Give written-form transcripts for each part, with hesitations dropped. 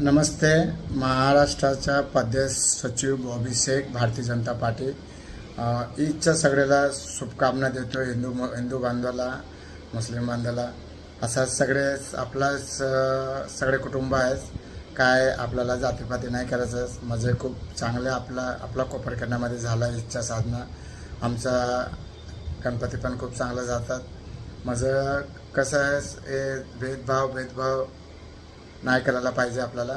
नमस्ते. महाराष्ट्राचा प्रदेश सचिव बॉबी शेख, भारतीय जनता पार्टी. ईदच्या सगळ्याला शुभकामना देतो. हिंदू बांधवाला, मुस्लिम बांधवाला, असा सगळे आपलाच सगळे कुटुंब आहेत. काय आपल्याला जातीपाती नाही करायचं. म्हणजे खूप चांगले आपला कोपरखंडामध्ये झाला ईदच्या साधना. आमचा गणपती पण खूप चांगलं जातात. माझं कसं आहे, भेदभाव नाही करायला पाहिजे आपल्याला.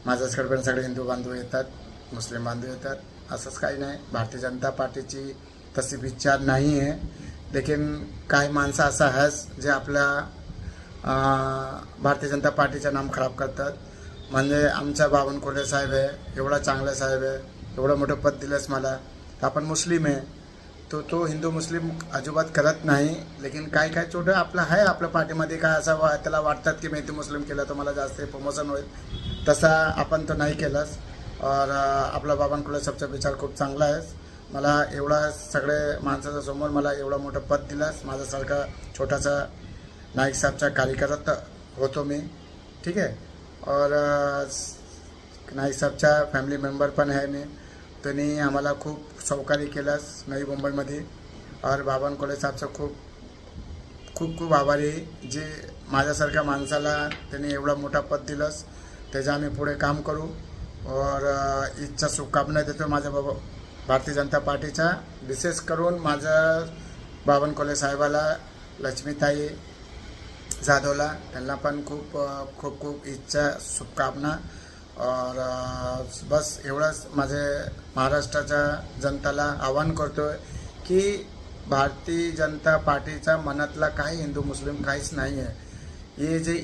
माझ्याकडे पण सगळे हिंदू बांधव येतात, मुस्लिम बांधव येतात, असंच काही नाही. भारतीय जनता पार्टीची तशी विचार नाही आहे. लेकिन काही माणसं असं आहेत जे आपल्या भारतीय जनता पार्टीचं नाम खराब करतात. म्हणजे आमच्या बावनकुळे साहेब आहे, एवढा चांगला साहेब आहे, एवढं मोठं पद दिलंच मला. तर आपण मुस्लिम आहे, तो हिंदू मुस्लिम अजिबात करत नाही. लेकिन काय छोटं आपलं आहे, आपल्या पार्टीमध्ये काय असं त्याला वाटतात की मी ते मुस्लिम केलं तर मला जास्त प्रमोशन होईल. तसा आपण तो नाही केलाच. और आपला बावनकुळे साहेबचा विचार खूप चांगला आहे. मला एवढा सगळे माणसाच्या समोर मला एवढं मोठं पद दिलास. माझ्यासारखा छोटासा नाईक साहेबचा कार्यकर्ता होतो मी, ठीक आहे. और नाईक साहेबचा फॅमिली मेंबर पण आहे मी. त्यांनी आम्हाला खूप सहकार्य केलास नवी मुंबईमध्ये. और बावनकुळे साहेबचा खूप आभारी, जे माझ्यासारख्या माणसाला त्यांनी एवढा मोठा पद दिलंस. त्याचं आम्ही पुढे काम करू. और ईदच्या शुभकामना देतो माझ्या भारतीय जनता पार्टीच्या. विशेष करून माझ्या बावनकुळे साहेबाला, लक्ष्मीताई जाधवला, त्यांना पण खूप ईदच्या शुभकामना. और बस एवढंच माझे महाराष्ट्राच्या जनताला आवाहन करतोय की भारतीय जनता पार्टीच्या मनातला काही हिंदू मुस्लिम काहीच नाही आहे. हे जे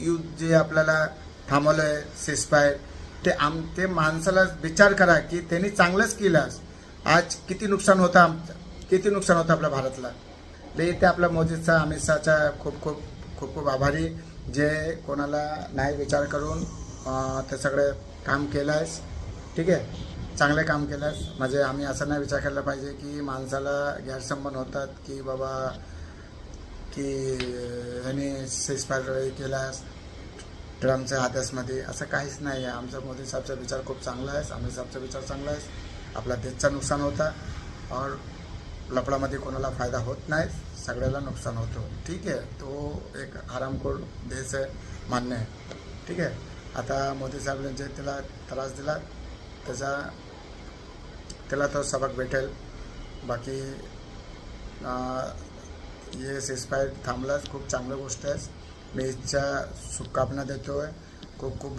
युद्ध जे आपल्याला थांबवलं आहे, सिसफायर, ते माणसाला विचार करा की त्यांनी चांगलंच केलं. आज किती नुकसान होतं आपल्या भारतला. ते आपल्या मोदीचा, अमित शहाचा खूप आभारी, जे कोणाला नाही विचार करून ते सगळे काम केलं आहेस, ठीक आहे. चांगले काम केलं आहेस. म्हणजे आम्ही असं नाही विचार केला पाहिजे की माणसाला गैरसंबंध होतात की बाबा की ह्याने सिसफायर केलास ट्रम्पच्या आदेशमध्ये. असं काहीच नाही आहे. आमचा मोदी साहेबचा विचार खूप चांगला आहे, अमित साहेबचा विचार चांगला आहे. आपला देशचा नुकसान होता और लफडामध्ये कोणाला फायदा होत नाही, सगळ्याला नुकसान होतो, ठीक आहे. तो एक आरामखोर देश आहे, मान्य आहे, ठीक आहे. आता मोदी साहेबांनी जे त्याला त्रास दिला त्याला तो सबक भेटेल. बाकी हे सिसफायर थांबलाच खूप चांगली गोष्ट आहे. मी ईदच्या शुभकामना देतोय. खूप